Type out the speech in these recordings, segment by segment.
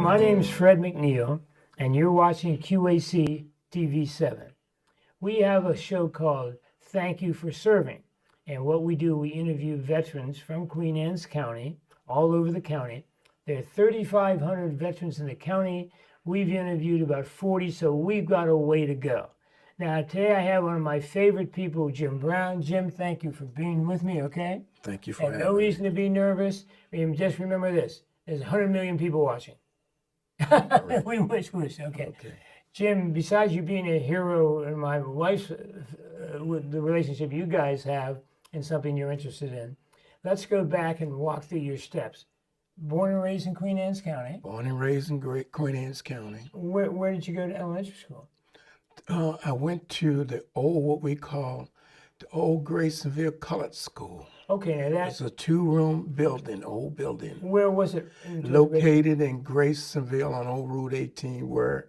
My name's Fred McNeil, and you're watching QAC TV7. We have a show called Thank You for Serving. And what we do, we interview veterans from Queen Anne's County, all over the county. There are 3,500 veterans in the county. We've interviewed about 40, so we've got a way to go. Now, today I have one of my favorite people, Jim Brown. Jim, thank you for being with me, okay? Thank you for having me. No reason to be nervous. Just remember this. There's 100 million people watching. We wish. Okay. Jim, besides you being a hero in my wife's, with the relationship you guys have and something you're interested in, let's go back and walk through your steps. Born and raised in Queen Anne's County. Born and raised in Queen Anne's County. Where did you go to elementary school? I went to the old, what we call, the old Graysonville Colored School. Okay, now that's It's a two-room building, old building. Where was it? Located in Graysonville on Old Route 18, where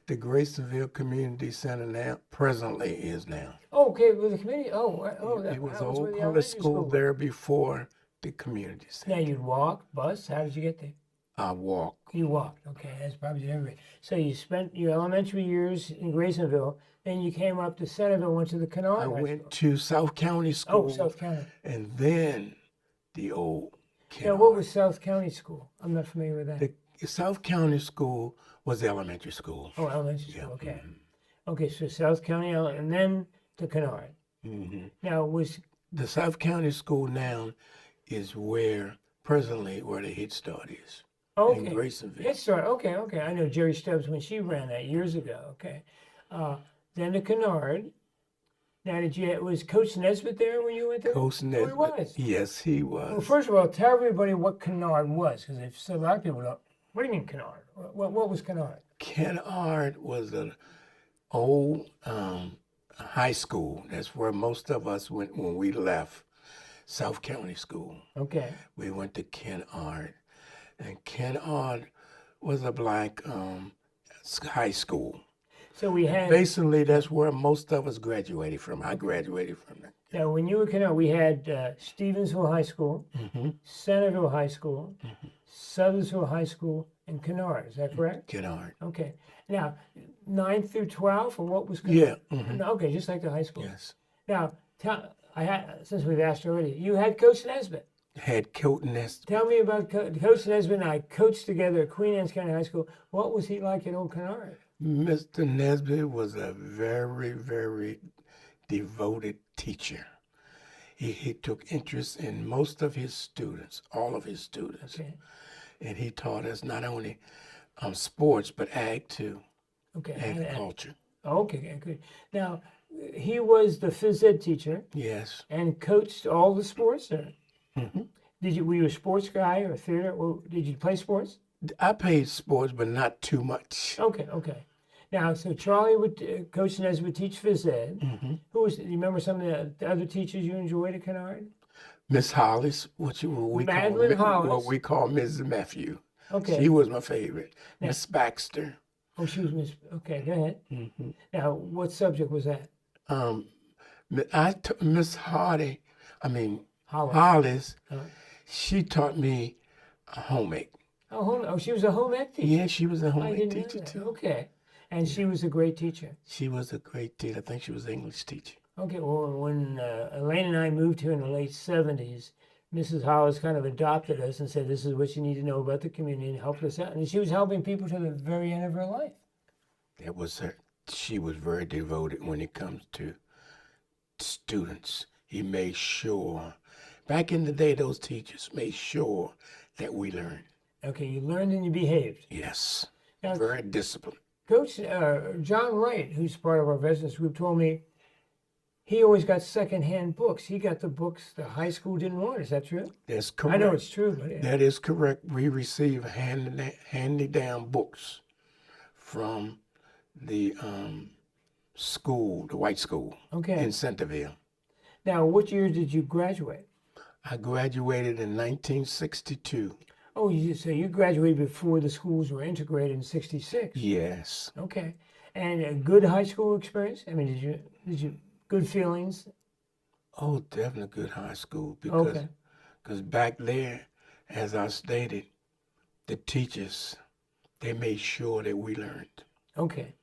the Graysonville Community Center now presently is now. Oh, okay, with the community. It was an old colored school there before the community center. Now you'd walk, bus. How did you get there? I walked. You walked. Okay, that's probably everybody. So you spent your elementary years in Graysonville, then you came up to Centerville, went to the Kennard I High went School. to South County School. Oh, South County. And then the old Now, what was South County School? I'm not familiar with that. The South County School was the elementary school. Oh, elementary school. Yeah. Okay. Okay, so South County, and then to Kennard. Mm-hmm. Now, was The South County School now is presently where the Head Start is. In okay. Graysonville. Head Start. Okay. I know Jerry Stubbs when she ran that years ago. Okay. Then to Kennard. Now, was Coach Nesbitt there when you went there? Coach Oh, Nesbitt. he was. Yes, he was. Well, first of all, tell everybody what Kennard was, because if a lot of people don't. What do you mean Kennard? What was Kennard? Kennard was an old high school. That's where most of us went when we left South County School. Okay. We went to Kennard. And Kennard was a black high school. So we had. Basically, that's where most of us graduated from. I graduated from that. Now, when you were Kennard, we had Stevensville High School, Centerville High School, Sothersville High School, and Kennard. Is that correct? Kennard. Okay. Now, 9 through 12, or what was Kennard? Yeah. Okay, just like the high school. Yes. Now, since we've asked already, you had Coach Nesbitt. Had Coach Nesbitt. Tell me about Coach Nesbitt and I coached together at Queen Anne's County High School. What was he like at Old Kennard? Mr. Nesbitt was a very, very devoted teacher. He took interest in most of his students, all of his students. Okay. And he taught us not only sports, but ag too, Okay. agriculture. Okay, good. Now, he was the phys ed teacher. Yes. And coached all the sports? Or? Were you a sports guy or theater? Well, did you play sports? I played sports, but not too much. Okay. Now, so Charlie Coach Nesbitt would teach phys ed. Who was? Do you remember some of the other teachers you enjoyed at Kennard? Miss Hollis, what we call Mrs. Matthew. Okay. She was my favorite. Miss Baxter. Oh, she was Miss. Okay, go ahead. Now, what subject was that? Miss Hollis. She taught me home ec. Oh, she was a home ec teacher. Yeah, she was a home I ec didn't know teacher that. too. Okay, and she was a great teacher. She was a great teacher. I think she was an English teacher. Okay, well, when Elaine and I moved here in the late 70s, Mrs. Hollis kind of adopted us and said, this is what you need to know about the community, and helped us out. And she was helping people to the very end of her life. That was her. She was very devoted when it comes to students. He made sure, back in the day, those teachers made sure that we learned. Okay, you learned and you behaved. Yes, Now, very disciplined. Coach John Wright, who's part of our veterans group, told me he always got secondhand books. He got the books the high school didn't want. Is that true? That's correct. I know it's true, but yeah. That is correct. We receive handy-down books from the school, the white school in Centerville. Now, what year did you graduate? I graduated in 1962. Oh, so you graduated before the schools were integrated in '66. Yes. Okay, and a good high school experience. I mean, did you good feelings? Oh, definitely good high school because back there, as I stated, the teachers They made sure that we learned. Okay.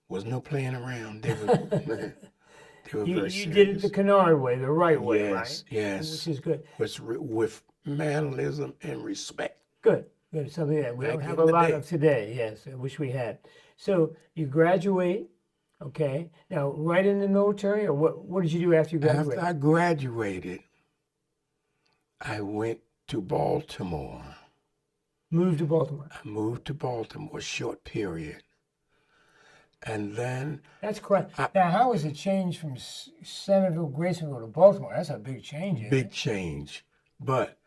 Was no playing around. They were they were very You did it the serious. Kennard way, the right way, right? Yes, Which yes. is good. With mannerism and respect Good. Good. Something that we don't back have in a the lot day. of today. Yes, I wish we had. So you graduate. Okay. Now, right in the military, or what did you do after you After graduated? I graduated, I went to Baltimore. Moved to Baltimore. I moved to Baltimore a short period. And then That's quite. I, Now, how was it changed from Centerville, Graysonville to Baltimore? That's a big change, isn't big it? change. But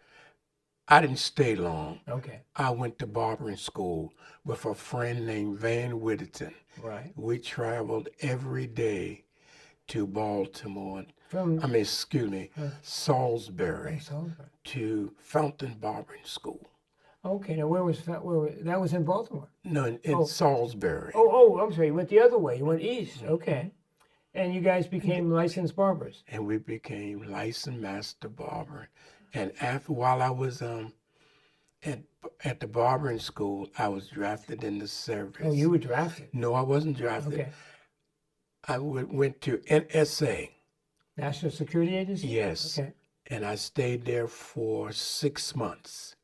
I didn't stay long. Okay. I went to barbering school with a friend named Van Whittington. Right. We traveled every day to Baltimore. From Excuse me, Salisbury Salisbury. to Fountain Barbering School. Okay. Now, where was that? That was in Baltimore. No, in Oh. Salisbury. Oh, I'm sorry. You went the other way. You went east. Okay. And you guys became licensed barbers. And we became licensed master barber. And while I was at the barbering school, I was drafted in the service. Oh, you were drafted. No, I wasn't drafted. Okay. I went to NSA. National Security Agency? Yes. Okay. And I stayed there for 6 months.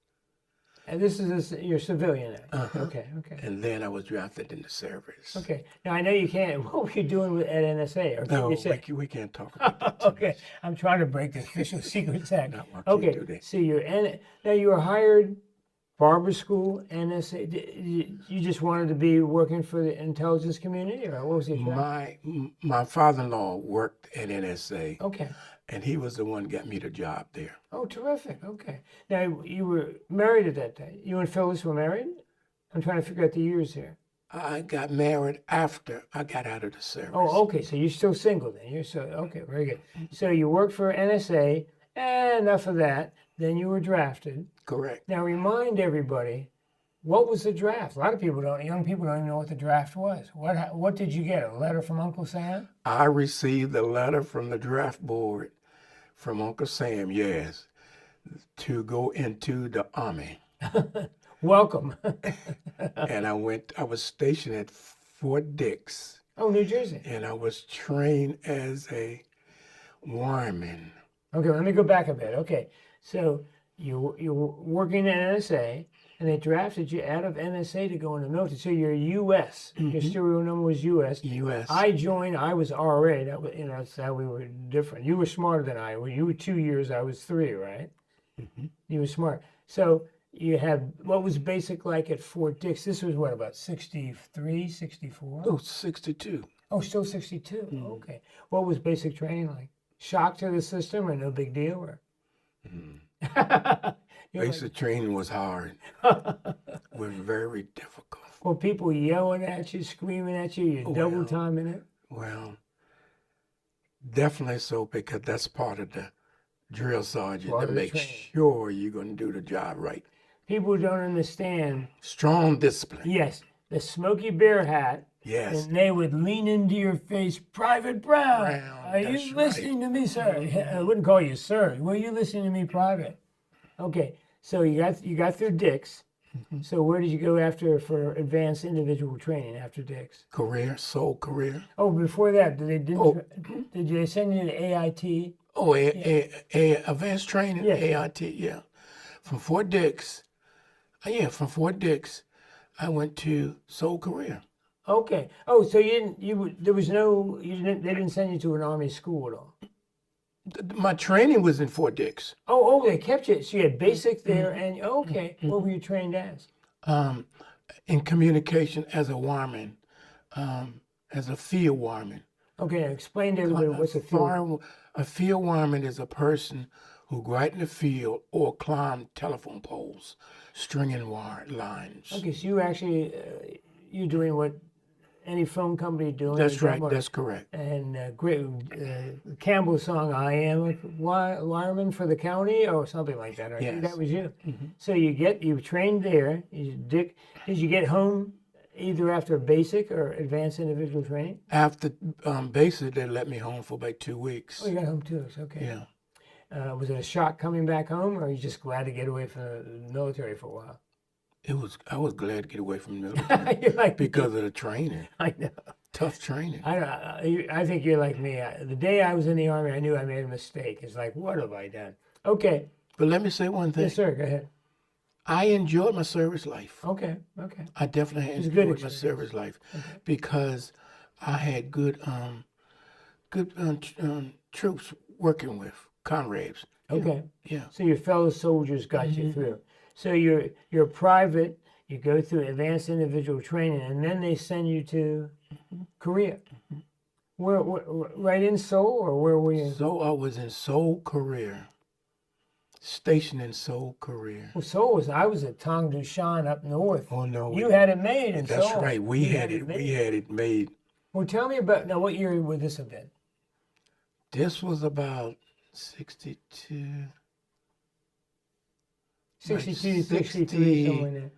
And this is your civilian act. Uh-huh. Okay. And then I was drafted in the service. Okay. Now I know you can't. What were you doing at NSA? Or can No, you say? we can't talk about that. Too Okay. I'm trying to break the Official Secrets Act. No, I can't Okay. do that. So now you were hired, barber school, NSA. You just wanted to be working for the intelligence community, or what was it? My father-in-law worked at NSA, Okay. and he was the one that got me the job there. Oh, terrific. Okay. Now you were married at that time. You and Phyllis were married? I'm trying to figure out the years here. I got married after I got out of the service. Oh, okay. So you're still single then. Okay. Very good. So you worked for NSA. Enough of that. Then you were drafted. Correct. Now remind everybody, what was the draft? A lot of people young people don't even know what the draft was. What did you get? A letter from Uncle Sam? I received a letter from the draft board from Uncle Sam, yes, to go into the Army. Welcome. And I was stationed at Fort Dix, Oh, New Jersey. and I was trained as a wireman. Okay, let me go back a bit. Okay, so you were working at NSA, and they drafted you out of NSA to go in the military. So you're U.S. Your serial number was U.S. U.S. I joined. I was RA. That was, that's how we were different. You were smarter than I were. You were 2 years. I was 3. Right? You were smart. So you had what was basic like at Fort Dix? This was what, about 63, 64? Oh, 62. Oh, still 62. Okay. What was basic training like? Shock to the system, or no big deal? Or Basic training was hard. Was very difficult. well, people yelling at you, screaming at you, you're double timing it. Well, definitely so, because that's part of the drill sergeant Part to of the make training. sure you're going to do the job right. People don't understand. Strong discipline. Yes, the Smokey Bear hat, Yes. and they would lean into your face, Private Brown. Are that's you right. listening to me, sir? I wouldn't call you sir. Were you listening to me, Private? Okay, so you got through Dix. So where did you go after for advanced individual training after Dix? Sole career. Oh, before that, did they send you to AIT? Oh, advanced training, Yes. AIT, yeah. From Fort Dix, from Fort Dix, I went to Sole Career. Okay. Oh, so they didn't send you to an Army school at all? My training was in Fort Dix. Oh, they kept you. So you had basic there, and okay. What were you trained as? In communication as a wireman, as a field wireman. Okay, now explain to everybody what's a field. A field wireman is a person who go out in the field or climb telephone poles, stringing wire lines. Okay, so you actually you're doing what any phone company doing. That's right. That's correct. And great Campbell's song, "I Am a Wireman for the County," or something like that. I think Yes. that was you. So you trained there. Did you get home either after basic or advanced individual training? After basic, they let me home for about 2 weeks. Oh, you got home too. Okay. Yeah. Was it a shock coming back home, or are you just glad to get away from the military for a while? I was glad to get away from the military You're like me. because of the training, I know. tough training. I think you're like me. The day I was in the Army, I knew I made a mistake. It's like, what have I done? Okay. But let me say one thing. Yes, sir. Go ahead. I enjoyed my service life. Okay. Okay. I definitely was a good enjoyed my experience. service life because I had good troops working with, comrades. Okay. Yeah. So your fellow soldiers got you through. So you're a private. You go through advanced individual training, and then they send you to Korea. Where, right in Seoul, or where were you? So I was in Seoul, Korea, stationed in Seoul, Korea. Well, Seoul was. I was at Tongdushan up north. Oh no, You had it made in that's Seoul. right. We You had it. made. We had it made. Well, tell me about now. What year would this have been? This was about 62. 62, 63, 60, somewhere in there.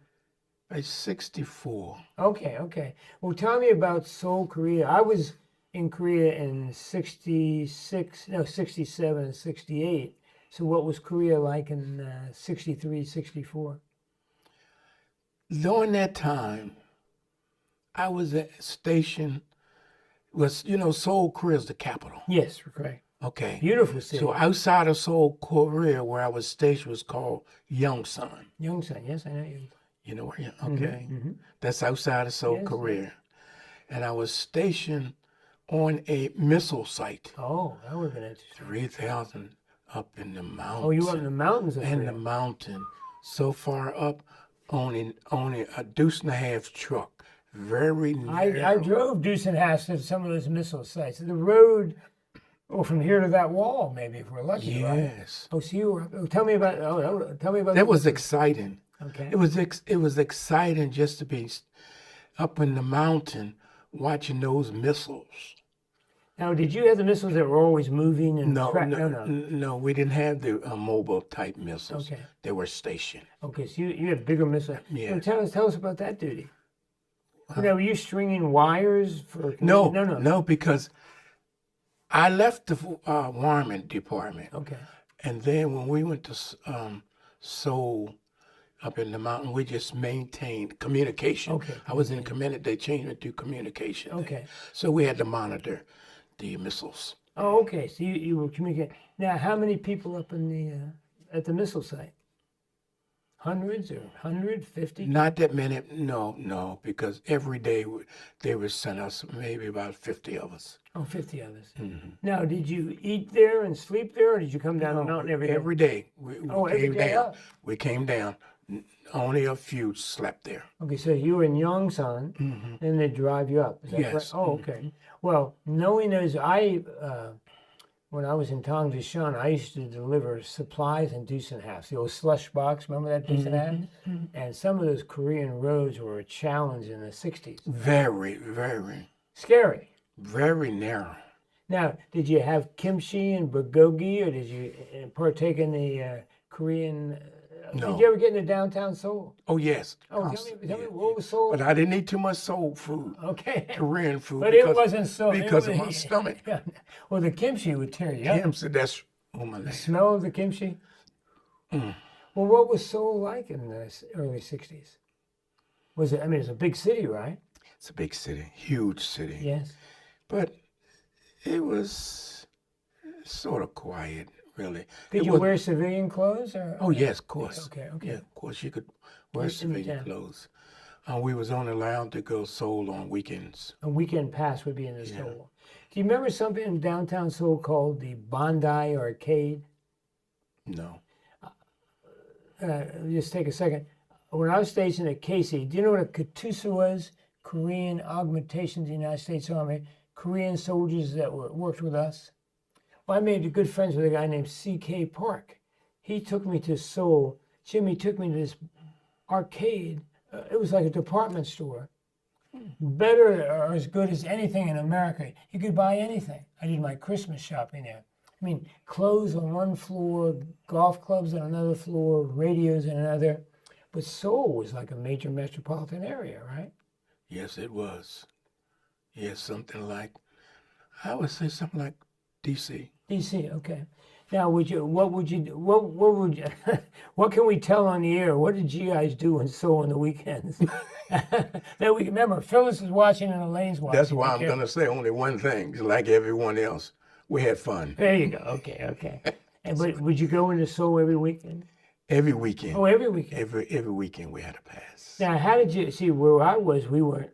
Like 64. Okay, okay. Well, tell me about Seoul, Korea. I was in Korea in 66, no, 67 and 68. So what was Korea like in 63, 64? During that time, I was stationed. Seoul, Korea is the capital. Yes, correct. Okay. Beautiful city. So outside of Seoul, Korea, where I was stationed, was called Yongsan. Yongsan, yes, I know you. You know where? Okay. Mm-hmm. That's outside of Seoul, Yes, Korea. And I was stationed on a missile site, Oh, that would have been interesting. 3,000 up in the mountains. Oh, you were up in the mountains of In Korea. the mountain, so far up on a deuce and a half truck, very narrow. I drove deuce and a half to some of those missile sites. The road, from here to that wall, maybe if we're lucky, right? Yes, Oh, so you were. Tell me about. Tell me about that was exciting. Okay. It was exciting just to be up in the mountain watching those missiles. Now, did you have the missiles that were always moving and No, we didn't have the mobile type missiles. Okay. They were stationed. Okay, so you had bigger missiles. Yeah. So tell us about that duty. Were you stringing wires for? No, because I left the wireman department. Okay. And then when we went to Seoul, up in the mountain, we just maintained communication. Okay. I was in command. They changed it to communication. Okay. So we had to monitor the missiles. Oh, okay. So you were communicating. Now, how many people up in the at the missile site? Hundreds or 150? Not that many. No, because every day they would send us maybe about 50 of us. Oh, 50 of us. Mm-hmm. Now, did you eat there and sleep there, or did you come down the mountain every day? Every day. We every came day down. up. We came down. Only a few slept there. Okay, so you were in Yongsan, and they drive you up. Is that Yes. correct? Oh, okay. Well, knowing those, when I was in Tongdushan, I used to deliver supplies in deuce and halves, the old slush box. Remember that deuce and half? And some of those Korean roads were a challenge in the 60s. Very, very, Scary. very narrow. Now, did you have kimchi and bulgogi, or did you partake in the Korean? No. Did you ever get into downtown Seoul? Oh, yes. Oh, tell me what was Seoul? But I didn't eat too much soul food, Okay. Korean food. But it wasn't so. Because of my stomach. Yeah. Well, the kimchi would tear you up. Kim said that's on my The leg. smell of the kimchi. Well, what was Seoul like in the early 60s? Was it, I mean, it's a big city, right? It's a big city, huge city. Yes. But it was sort of quiet, really. Did It you was- wear civilian clothes? Or? Oh, yes, of course. Okay. Yeah, of course, you could wear In civilian town. clothes. We was only allowed to go Seoul on weekends. A weekend pass would be in the Seoul. Do you remember something in downtown Seoul called the Bondi Arcade? No. Just take a second. When I was stationed at Casey, do you know what a Katusa was? Korean augmentation of the United States Army. Korean soldiers that worked with us. Well, I made good friends with a guy named C.K. Park. He took me to Seoul. Jimmy took me to this arcade. It was like a department store. Better or as good as anything in America. You could buy anything. I did my Christmas shopping there. I mean, clothes on one floor, golf clubs on another floor, radios on another. But Seoul was like a major metropolitan area, right? Yes, it was. Yes, something like, I would say something like D.C. D.C., okay. Now, what can we tell on the air? What did GIs do and so on the weekends? That we remember, Phyllis is watching and Elaine's watching. That's why Be I'm careful. going to say only one thing. Like everyone else, we had fun. There you go. Okay, okay. But would you go into Seoul every weekend? Every weekend. Oh, every weekend. Every weekend we had a pass. Now, how did you see where I was? We were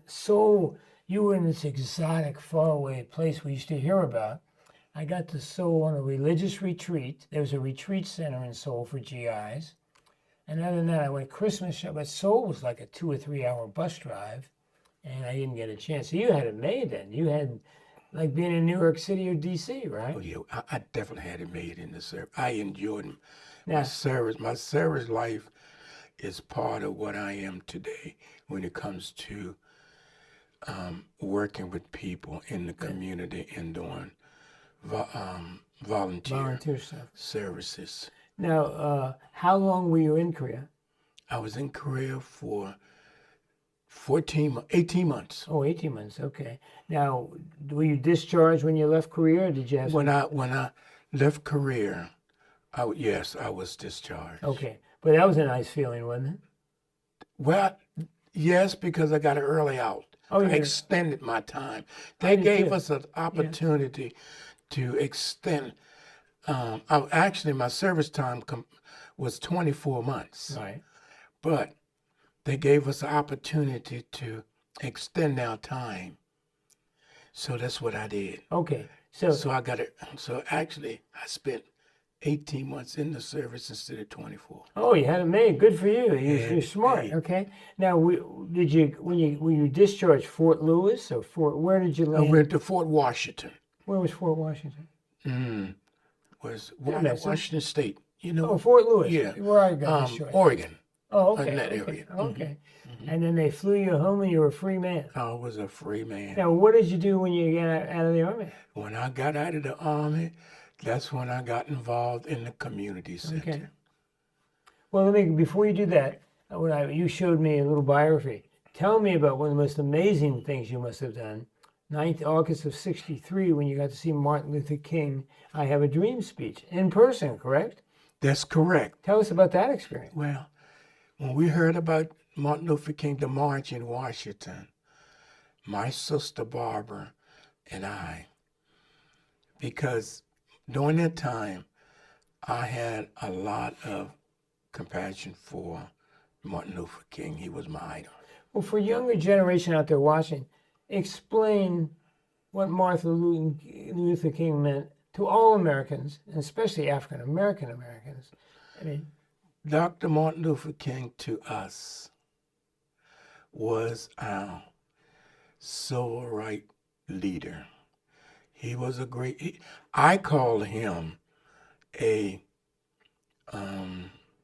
so you were in this exotic, faraway place we used to hear about. I got to Seoul on a religious retreat. There was a retreat center in Seoul for GIs. And other than that, I went Christmas shop. But Seoul was like a 2 or 3 hour bus drive, and I didn't get a chance. So you had it made then. You had like being in New York City or DC, right? Oh yeah, I definitely had it made in the service. I enjoyed my Now, service. My service life is part of what I am today when it comes to working with people in the community and doing volunteer stuff. services. Now, how long were you in Korea? I was in Korea for 18 months. Oh, 18 months. Okay. Now, were you discharged when you left Korea, or did you have When I left Korea, yes, I was discharged. Okay, but that was a nice feeling, wasn't it? Well, yes, because I got an early out. Oh, I yeah. extended my time. I They did gave too. us an opportunity to extend. Actually, my service time was 24 months, Right. but they gave us an opportunity to extend our time. So that's what I did. Okay. So I got it. So actually, I spent 18 months in the service instead of 24. Oh, you had it made. Good for you. You're smart. Hey. Okay. Now, were you discharged Fort Lewis or where did you I land? went to Fort Washington. Where was Fort Washington? Washington State. You know, Oh, Fort Lewis. Yeah. Where I got discharged. Oregon. Oh, okay. in that okay. area. Okay. And then they flew you home and you were a free man. I was a free man. Now, what did you do when you got out of the Army? When I got out of the Army, that's when I got involved in the community center. Okay. Well, before you do that, you showed me a little biography. Tell me about one of the most amazing things you must have done. 9th August of '63, when you got to see Martin Luther King, I Have a Dream speech in person, correct? That's correct. Tell us about that experience. Well, when we heard about Martin Luther King, the march in Washington, my sister Barbara and I, because during that time, I had a lot of compassion for Martin Luther King. He was my idol. Well, for younger generation out there watching, explain what Martin Luther King meant to all Americans, and especially African Americans. I mean, Dr. Martin Luther King to us was our civil rights leader. He was a I call him a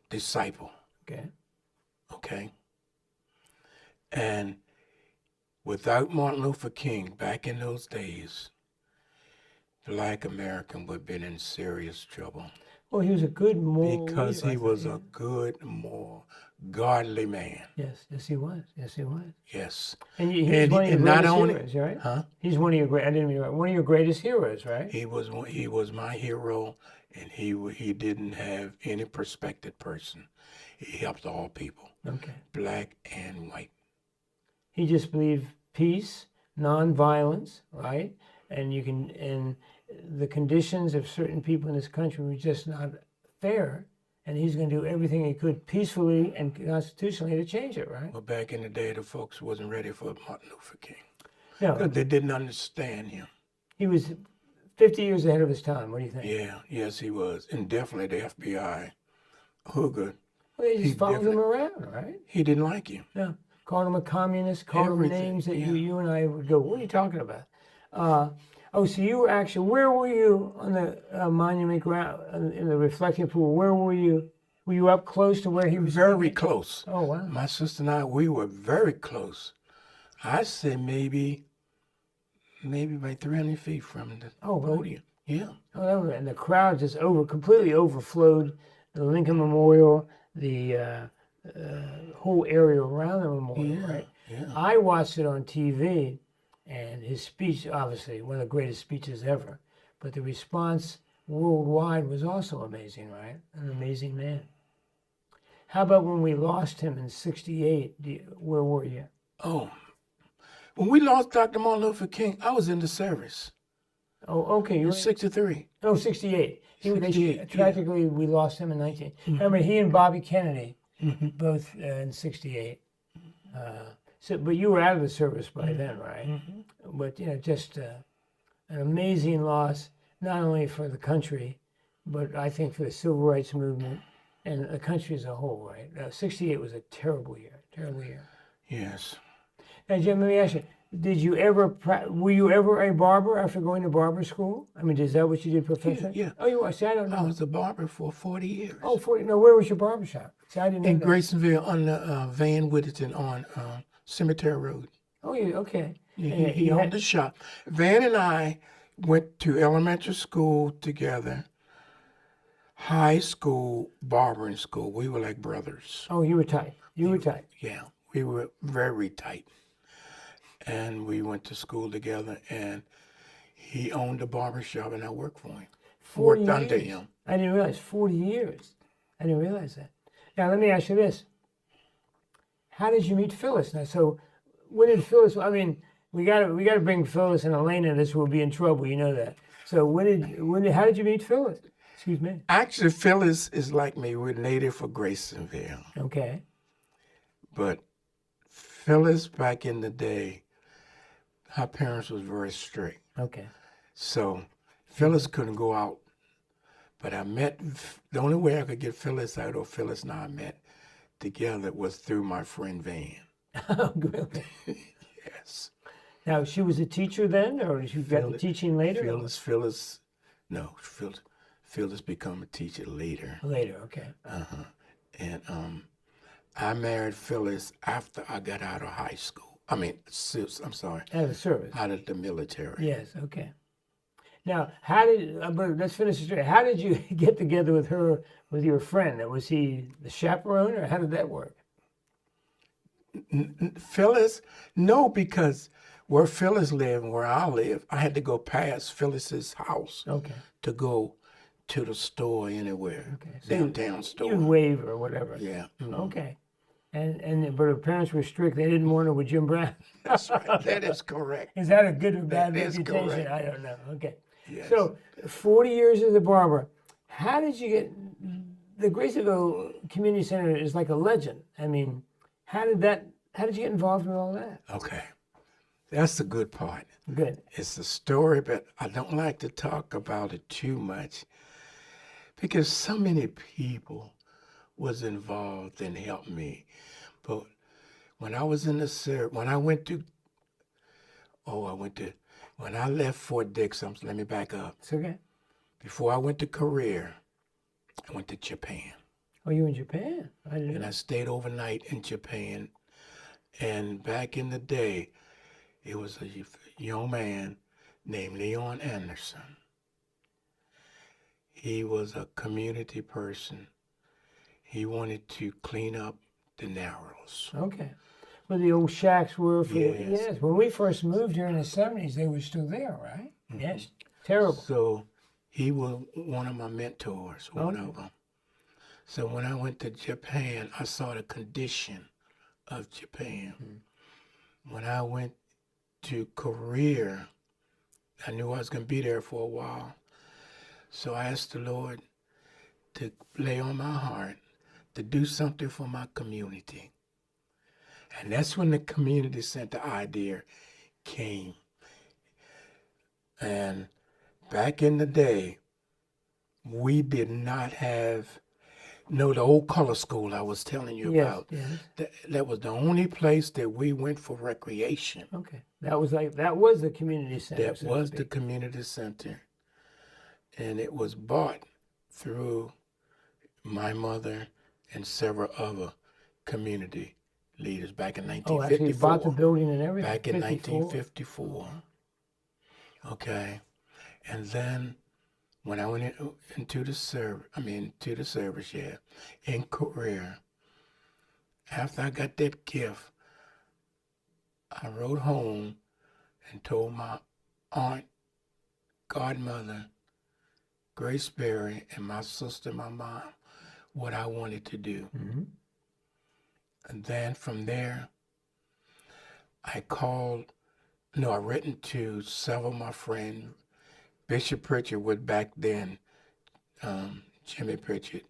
disciple. Okay. And without Martin Luther King back in those days, Black American would have been in serious trouble. Well, he was a good moral Because leader, he was a good, moral, godly man. Yes, he was. Yes. And he's one of your not greatest only, heroes, right? huh? He's one of your one of your greatest heroes, right? He was my hero, and he didn't have any prospective person. He helped all people, Okay. black and white. He just believed peace, nonviolence, right? And the conditions of certain people in this country were just not fair, and he's going to do everything he could peacefully and constitutionally to change it, right? Well, back in the day, the folks wasn't ready for Martin Luther King. No, Because they didn't understand him. he was 50 years ahead of his time. What do you think? Yeah, yes, he was. And definitely the FBI, Hooger, Well, they he just followed him definitely- around, right? he didn't like him. Yeah, called him a communist, called him Everything, names that yeah. you and I would go, what are you talking about? So you were actually, where were you on the monument ground, in the reflecting pool? Where were you? Were you up close to where he was? Very close. Oh, wow. My sister and I, we were very close. I said maybe about 300 feet from the Oh, really? podium. Yeah. Oh, and the crowd just completely overflowed the Lincoln Memorial, the whole area around the memorial, right? Yeah. I watched it on TV, and his speech, obviously, one of the greatest speeches ever. But the response worldwide was also amazing, right? An amazing man. How about when we lost him in '68? Where were you? Oh, when we lost Dr. Martin Luther King, I was in the service Oh, okay. You in were, '63. no, '68. 68, yeah. Tragically, we lost him in 19. Remember, he and Bobby Kennedy, both in '68. But you were out of the service by then, right? But, just an amazing loss, not only for the country, but I think for the civil rights movement and the country as a whole, right? '68 was a terrible year, terrible year. Yes. Now, Jim, let me ask you, were you ever a barber after going to barber school? I mean, is that what you did professionally? Yeah. Oh, you were? See, I don't I know. was a barber for 40 years. Oh, 40. No, where was your barber shop? See, I didn't know In that. Graysonville on the Van Whittington on Cemetery Road. Oh, okay. Yeah, And he owned the shop. Van and I went to elementary school together, high school, barbering school. We were like brothers. Oh, you were tight. You were tight. Yeah, we were very tight. And we went to school together, and he owned a barber shop, and I worked for him. 40 Worked under years. him. I didn't realize 40 years. I didn't realize that. Now, let me ask you this. How did you meet Phyllis? Now, so when did Phyllis, I mean, we got to bring Phyllis and Elena in this, we'll be in trouble, you know that. So how did you meet Phyllis? Excuse me. Actually, Phyllis is like me. We're native for Graysonville. Okay. But Phyllis, back in the day, her parents was very strict. Okay. So Phyllis couldn't go out. But the only way I could get Phyllis out, or Phyllis and I met together, was through my friend Van. Oh, really? Yes. Now, she was a teacher then, or she got the teaching later? Phyllis became a teacher later. Later, okay. And I married Phyllis after I got out of high school. I'm sorry. Out of the service. Out of the military. Yes, okay. Now, but let's finish the story. How did you get together with your friend? Was he the chaperone, or how did that work? Phyllis? No, because where Phyllis lived and where I live, I had to go past Phyllis's house to go to the store anywhere, So downtown store. You'd wave or whatever. Yeah. Okay. But her parents were strict. They didn't want her with Jim Brown. That's right. That is correct. Is that a good or bad That is reputation? correct. I don't know. Okay. Yes. So 40 years as a barber. How did you get the Graysonville Community Center is like a legend. I mean, how did you get involved with all that? Okay. That's the good part. Good. It's a story, but I don't like to talk about it too much because so many people was involved and helped me. But when I was in the service, when I left Fort Dix, let me back up. It's okay. Before I went to career, I went to Japan. Oh, you in Japan? I didn't And know. I stayed overnight in Japan. And back in the day, it was a young man named Leon Anderson. He was a community person. He wanted to clean up the Narrows. Okay. Well, the old shacks were for Yes. yes. When we first moved here in the '70s, they were still there, right? Mm-hmm. Yes. Terrible. So he was one of my mentors, one of them. So when I went to Japan, I saw the condition of Japan. Mm-hmm. When I went to Korea, I knew I was going to be there for a while. So I asked the Lord to lay on my heart to do something for my community. And that's when the community center idea came. And back in the day, we did not have, the old color school I was telling you about. Yes. That was the only place that we went for recreation. Okay. That was the community center. That was the community center. And it was bought through my mother and several other community leaders back in 1954. Oh, actually bought the building and everything. Back in 54? 1954. Okay. And then when I went into the service, in Korea, after I got that gift, I wrote home and told my aunt, godmother, Grace Berry and my sister and my mom what I wanted to do. Mm-hmm. And then from there, I written to several of my friends. Bishop Pritchard was back then, Jimmy Pritchard,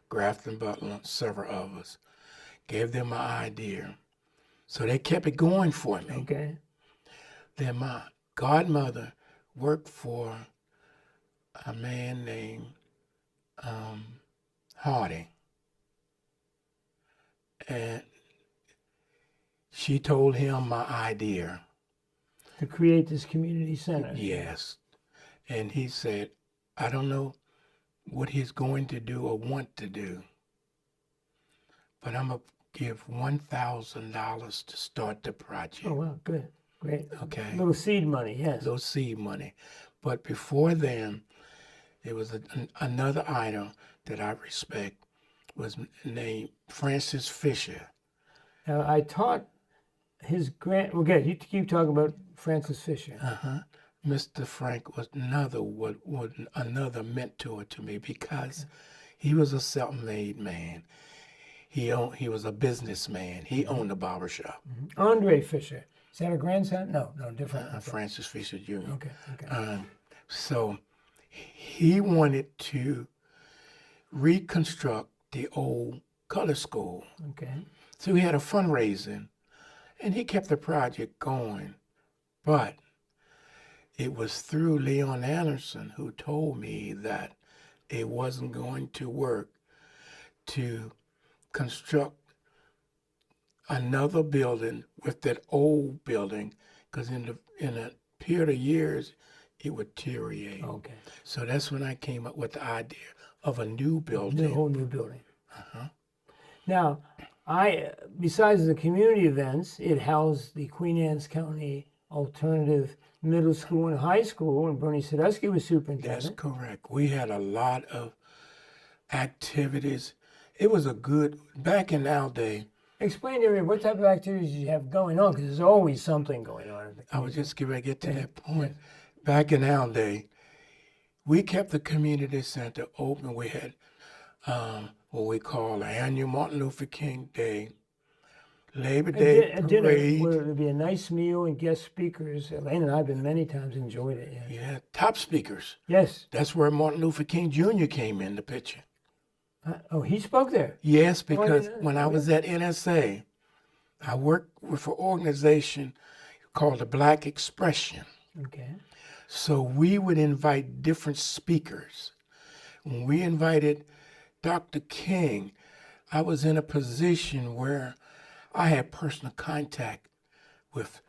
Grafton Butler, several of us. Gave them my idea. So they kept it going for me. Okay. Then my godmother worked for a man named Harding. And she told him my idea. To create this community center. Yes. And he said, I don't know what he's going to do or want to do, but I'm going to give $1,000 to start the project. Oh, wow, good. Great. Okay. Little seed money, yes. Little seed money. But before then, there was another item that I respect, was named Francis Fisher. Now, I taught his well, good. You keep talking about Francis Fisher. Mr. Frank was another mentor to me because he was a self-made man. He was a businessman. He owned a barbershop. Mm-hmm. Andre Fisher. Is that a grandson? No, different. Okay. Francis Fisher Jr. Okay. So he wanted to reconstruct the old color school. Okay. So we had a fundraising, and he kept the project going. But it was through Leon Anderson who told me that it wasn't going to work to construct another building with that old building, because in a period of years, it would deteriorate. Okay. So that's when I came up with the idea of a new building. A whole new building. Now, besides the community events, it housed the Queen Anne's County Alternative Middle School and High School, and Bernie Sadusky was superintendent. That's correct. We had a lot of activities. It was back in our day. Explain to me what type of activities you have going on, because there's always something going on. I was just getting ready to get to that point. Back in our day, we kept the community center open. We had what we call the annual Martin Luther King Day, Labor Day a parade. dinner where there'd be a nice meal and guest speakers. Elaine and I have been many times, enjoyed it. Yeah. Yeah, top speakers. Yes. That's where Martin Luther King Jr. came in the picture. He spoke there. Yes, because when I was at NSA, I worked with an organization called the Black Expression. Okay. So we would invite different speakers. When we invited Dr. King, I was in a position where I had personal contact with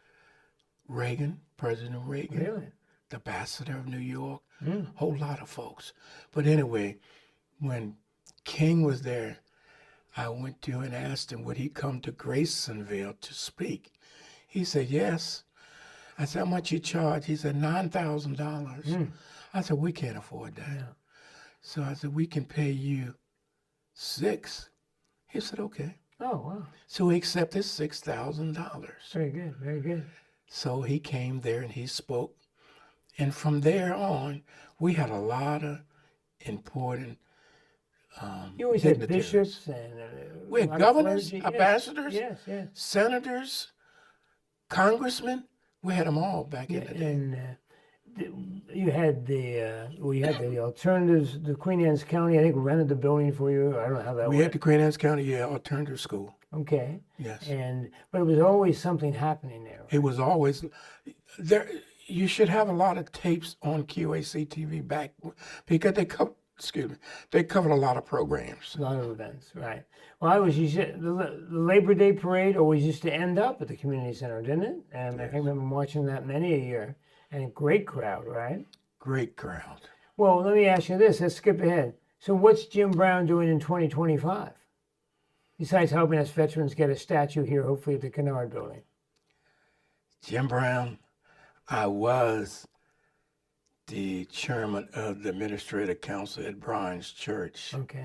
Reagan, President Reagan, Really? the ambassador of New York, a whole lot of folks. But anyway, when King was there, I went to him and asked him, would he come to Graysonville to speak? He said, yes. I said, how much you charge? He said, $9,000. I said, we can't afford that. Yeah. So I said, we can pay you $6,000. He said, okay. Oh, wow. So he accepted $6,000. Very good, very good. So he came there and he spoke. And from there on, we had a lot of important You always had dignitaries. bishops and We had a lot of governors, clergy. Yes, ambassadors, Yes, yes. senators, congressmen. We had them all back in the day. And you had the alternatives. The Queen Anne's County, I think, rented the building for you. I don't know how that We worked. had the Queen Anne's County alternative school. Okay. Yes. But it was always something happening there. It was always there. You should have a lot of tapes on QAC TV back because they covered a lot of programs. A lot of events, right? Well, the Labor Day parade always used to end up at the community center, didn't it? And I can remember watching that many a year. And a great crowd, right? Great crowd. Well, let me ask you this. Let's skip ahead. So what's Jim Brown doing in 2025? Besides helping us veterans get a statue here, hopefully at the Kennard Building. Jim Brown, I was the chairman of the administrative council at Brian's Church. Okay.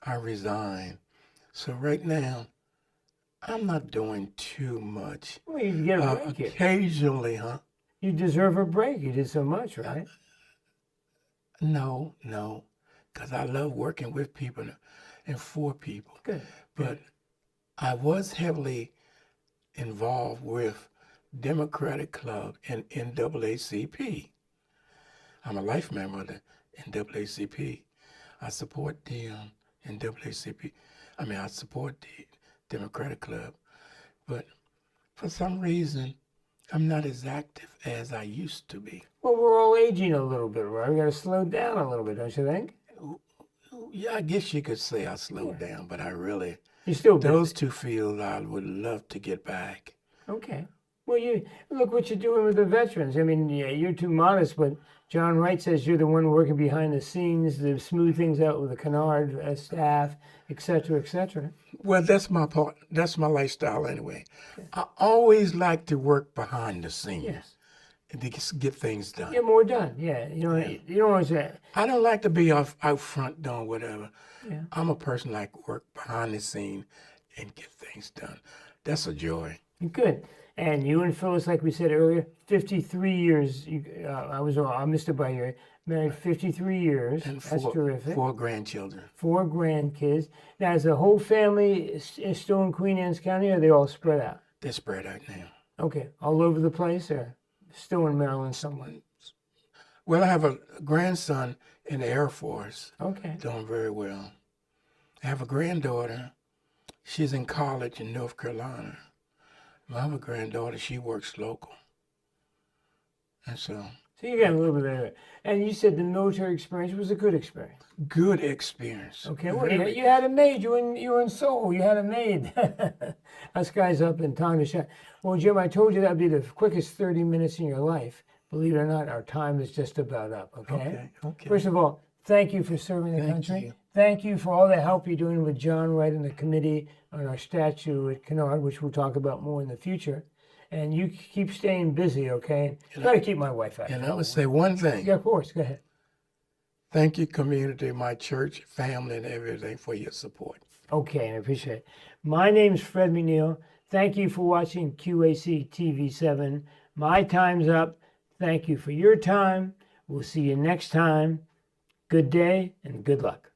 I resigned. So right now, I'm not doing too much. Well, you get a break here. Occasionally, You deserve a break. You did so much, right? No, no, because I love working with people and for people. Good. But I was heavily involved with Democratic Club and NAACP. I'm a life member of the NAACP. I support the NAACP. I mean, I support the Democratic Club, but for some reason, I'm not as active as I used to be. Well, we're all aging a little bit, right? We got to slow down a little bit, don't you think? Yeah, I guess you could say I slowed down, but I really, You're still busy. those two fields I would love to get back. Okay. Well, you look what you're doing with the veterans. I mean, yeah, you're too modest, but John Wright says you're the one working behind the scenes to smooth things out with the Kennard staff, et cetera, et cetera. Well, that's my part. That's my lifestyle anyway. I always like to work behind the scenes Yes. and to get things done. Get more done. Yeah. You don't always say, I don't like to be out front doing whatever. yeah. I'm a person like work behind the scene and get things done. That's a joy. Good. And you and Phyllis, like we said earlier, 53 years. I missed it by year. Married 53 years. And That's terrific. 4 grandchildren. 4 grandkids. Now, is the whole family is still in Queen Anne's County, or are they all spread out? They're spread out now. Okay, all over the place, or still in Maryland somewhere? Well, I have a grandson in the Air Force, Okay. doing very well. I have a granddaughter. She's in college in North Carolina. My other granddaughter, she works local. And so, So you got a little bit of it. And you said the military experience was a good experience. good experience. Okay, well, you had a maid. You were in Seoul. You had a maid. Us guys up in Tonga. Well, Jim, I told you that'd be the quickest 30 minutes in your life. Believe it or not, our time is just about up, okay? Okay. First of all, thank you for serving the Thank country. you. Thank you for all the help you're doing with John Wright and the committee on our statue at Kennard, which we'll talk about more in the future. And you keep staying busy, okay? Try to keep my wife out. And I would say one thing. Yeah, of course. Go ahead. Thank you, community, my church, family, and everything for your support. Okay, I appreciate it. My name's Fred McNeil. Thank you for watching QAC TV7. My time's up. Thank you for your time. We'll see you next time. Good day and good luck.